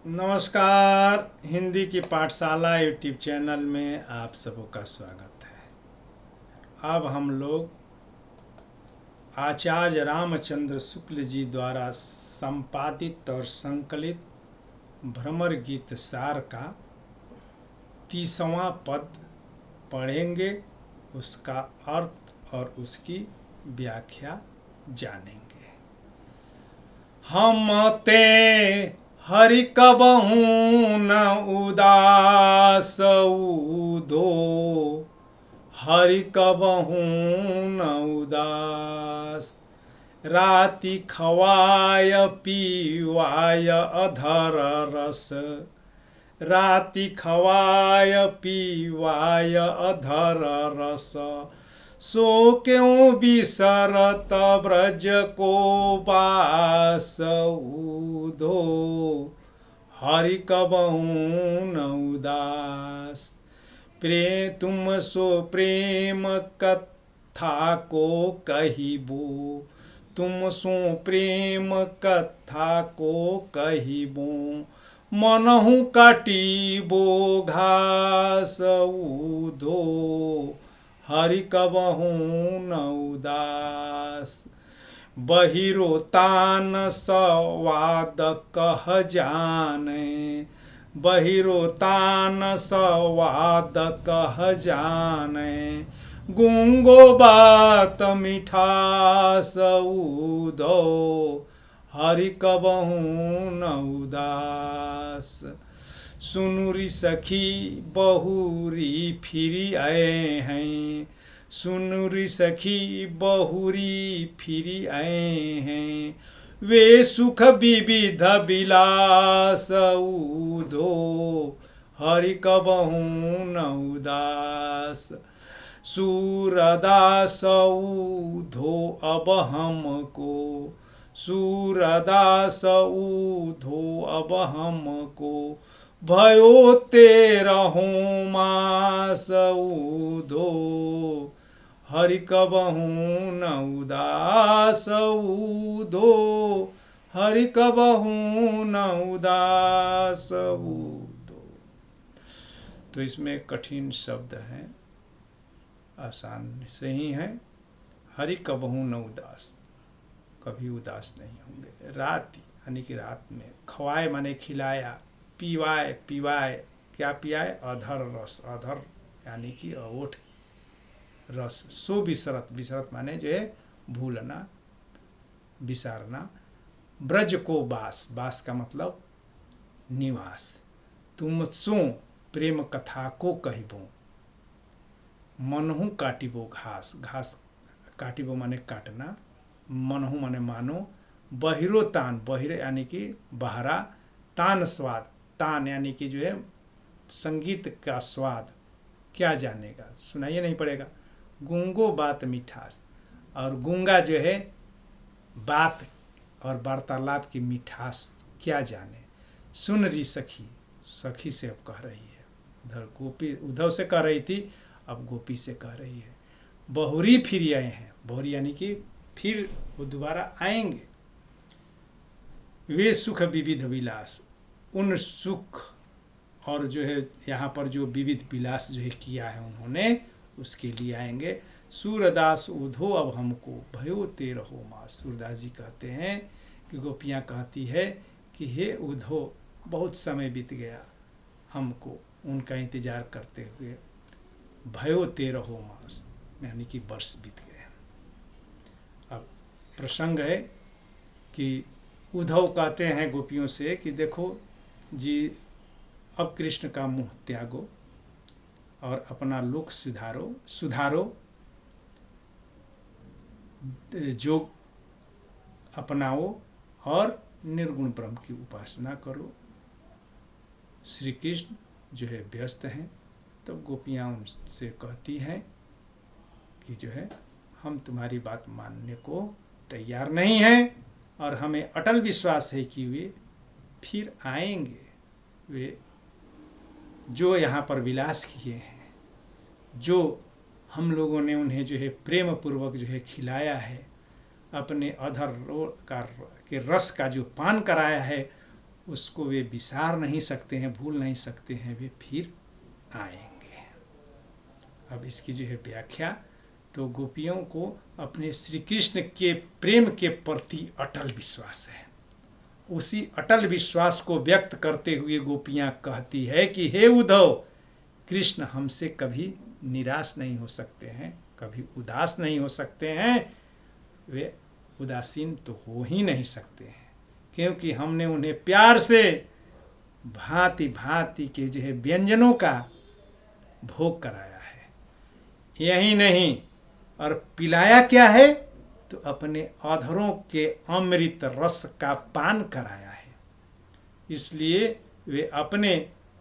नमस्कार। हिंदी की पाठशाला यूट्यूब चैनल में आप सबों का स्वागत है। अब हम लोग आचार्य रामचंद्र शुक्ल जी द्वारा संपादित और संकलित भ्रमर गीत सार का 30वां पद पढ़ेंगे, उसका अर्थ और उसकी व्याख्या जानेंगे। हम ते हरि कबहू न उदास उदो, हरि कबहू न उदास। राति खवाय पीवाय अधर रस, राति खवाय पीवाय अधर रस। सो क्यों बिसरत ब्रज को बास उधो, हरि कबहू न उदास। तुम सो प्रेम कथा को कहिबो, तुम सो प्रेम कथा को कहिबो। मनहु काटिबो घास उधो, हरि कबहू न उदास। बहिरो तान सवाद कह जाने, बहिरो तान सवाद कह जाने। गूंगो बात मिठास उधो, हरि कबहू न उदास। सुनुरी सखी बहुरी फिरी आए हैं, सुनुरी सखी बहुरी फिरी आए हैं। वे सुख विविध विलास उधो, हरि कबहू न उदास। सूरदास उधो अब हमको, सूरदास उधो अब हमको। भयो 13 मास उधो, हरि कबहू न उदास उधो, हरि कबहू न उदास उधो। तो इसमें कठिन शब्द हैं, आसान से ही हैं। हरि कबहू न उदास, कभी उदास नहीं होंगे। राति यानी कि रात में, खवाए माने खिलाया, पीवाए पीवाए क्या पियाए, अधर रस, अधर यानी कि ओठ रस। सो बिसरत, बिसरत माने जो है भूलना, बिसारना। ब्रज को बास, बास का मतलब निवास। तुम सो प्रेम कथा को कहिबो। मनहु काटिबो घास, घास काटिबो माने काटना, मनहु माने मानो। बहिरो तान, बहिर यानी कि बहरा। तान स्वाद, तान यानी कि जो है संगीत का स्वाद, क्या जानेगा, सुनाइए नहीं पड़ेगा। गूंगो बात मिठास, और गूंगा जो है बात और वार्तालाप की मिठास क्या जाने। सुन रही सखी, सखी से अब कह रही है, उधर गोपी उद्धव से कह रही थी, अब गोपी से कह रही है। बहुरी फिर आए हैं, बहुरी यानी कि फिर वो दोबारा आएंगे। वे सुख विविध विलास, उन सुख और जो है यहाँ पर जो विविध विलास जो है किया है उन्होंने, उसके लिए आएंगे। सूरदास उधो अब हमको, भयो 13 मास। सूरदास जी कहते हैं कि गोपियाँ कहती है कि हे उधो, बहुत समय बीत गया हमको उनका इंतजार करते हुए। भयो 13 मास यानी कि वर्ष बीत गए। अब प्रसंग है कि उद्धव कहते हैं गोपियों से कि देखो जी, अब कृष्ण का मुँह त्यागो और अपना लोक सुधारो, सुधारो, योग अपनाओ और निर्गुण ब्रह्म की उपासना करो। श्री कृष्ण जो है व्यस्त हैं। तो गोपियाँ उनसे कहती हैं कि जो है हम तुम्हारी बात मानने को तैयार नहीं हैं, और हमें अटल विश्वास है कि वे फिर आएंगे। वे जो यहाँ पर विलास किए हैं, जो हम लोगों ने उन्हें जो है प्रेम पूर्वक जो है खिलाया है, अपने अधर के रस का जो पान कराया है, उसको वे विसार नहीं सकते हैं, भूल नहीं सकते हैं, वे फिर आएंगे। अब इसकी जो है व्याख्या, तो गोपियों को अपने श्री कृष्ण के प्रेम के प्रति अटल विश्वास है। उसी अटल विश्वास को व्यक्त करते हुए गोपियाँ कहती है कि हे उद्धव, कृष्ण हमसे कभी निराश नहीं हो सकते हैं, कभी उदास नहीं हो सकते हैं, वे उदासीन तो हो ही नहीं सकते हैं, क्योंकि हमने उन्हें प्यार से भांति भांति के जो है व्यंजनों का भोग कराया है। यही नहीं, और पिलाया क्या है, तो अपने अधरों के अमृत रस का पान कराया है। इसलिए वे अपने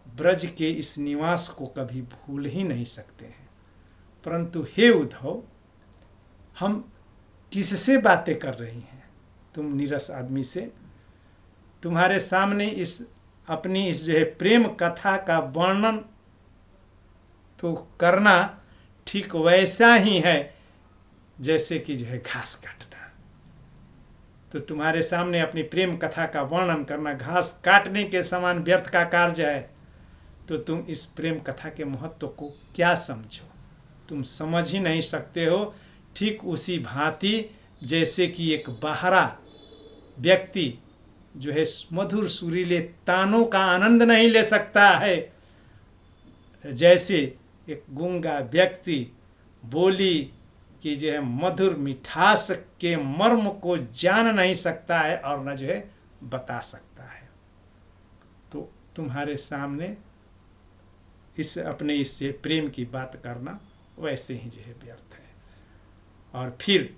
ब्रज के इस निवास को कभी भूल ही नहीं सकते हैं। परंतु हे उद्धव, हम किससे बातें कर रही हैं? तुम नीरस आदमी से। तुम्हारे सामने इस अपनी इस जो है प्रेम कथा का वर्णन तो करना ठीक वैसा ही है जैसे कि जो है घास काटना। तो तुम्हारे सामने अपनी प्रेम कथा का वर्णन करना घास काटने के समान व्यर्थ का कार्य है। तो तुम इस प्रेम कथा के महत्व को क्या समझो? तुम समझ ही नहीं सकते हो। ठीक उसी भांति जैसे कि एक बहरा व्यक्ति जो है मधुर सुरीले तानों का आनंद नहीं ले सकता है, जैसे एक गूंगा व्यक्ति बोली कि जो है मधुर मिठास के मर्म को जान नहीं सकता है और न जो है बता सकता है। तो तुम्हारे सामने इस अपने इससे प्रेम की बात करना वैसे ही जो है व्यर्थ है। और फिर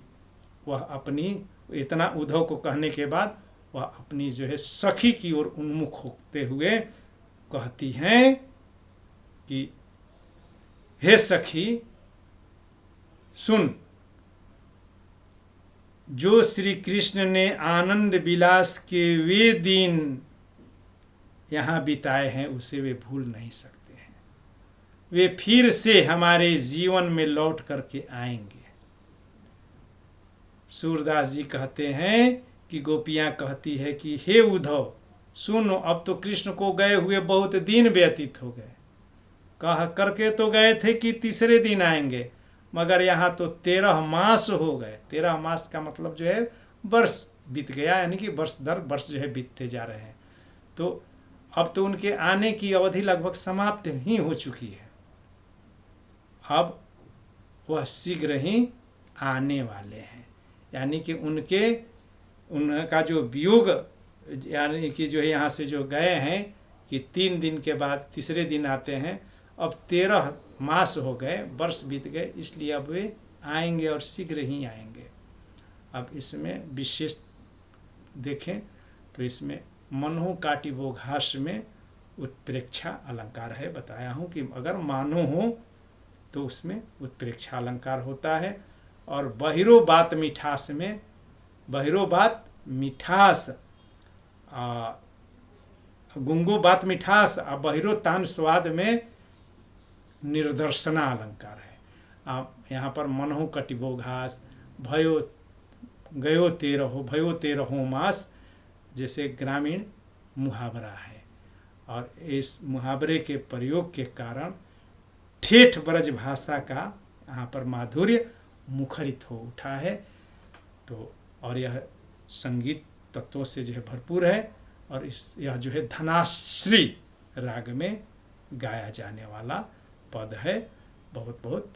वह अपनी इतना उद्धव को कहने के बाद वह अपनी जो है सखी की ओर उन्मुख होते हुए कहती हैं कि हे सखी सुन, जो श्री कृष्ण ने आनंद विलास के वे दिन यहाँ बिताए हैं उसे वे भूल नहीं सकते हैं। वे फिर से हमारे जीवन में लौट करके आएंगे। सूरदास जी कहते हैं कि गोपियाँ कहती है कि हे उद्धव सुनो, अब तो कृष्ण को गए हुए बहुत दिन व्यतीत हो गए। कह करके तो गए थे कि तीसरे दिन आएंगे, मगर यहाँ तो 13 मास हो गए। 13 मास का मतलब जो है वर्ष बीत गया, यानी कि वर्ष दर वर्ष जो है बीतते जा रहे हैं। तो अब तो उनके आने की अवधि लगभग समाप्त ही हो चुकी है। अब वह शीघ्र ही आने वाले हैं, यानी कि उनका जो वियोग, यानी कि जो है यहाँ से जो गए हैं कि 3 दिन के बाद तीसरे दिन आते हैं। अब 13 मास हो गए, वर्ष बीत गए, इसलिए अब वे आएंगे और शीघ्र ही आएंगे। अब इसमें विशेष देखें तो इसमें मनो काटिबोघास में उत्प्रेक्षा अलंकार है। बताया हूँ कि अगर मानो हो तो उसमें उत्प्रेक्षा अलंकार होता है। और बहिरो बात मिठास में, बहिरो बात मिठास, गुंगो बात मिठास और बहिरो तान स्वाद में निर्दर्शना अलंकार है। यहाँ पर मनहु कटिबो घास, भयो गयो 13 भयो 13 मास जैसे ग्रामीण मुहावरा है। और इस मुहावरे के प्रयोग के कारण ठेठ ब्रज भाषा का यहाँ पर माधुर्य मुखरित हो उठा है। तो और यह संगीत तत्वों से जो है भरपूर है। और यह जो है धनाश्री राग में गाया जाने वाला पद है। बहुत बहुत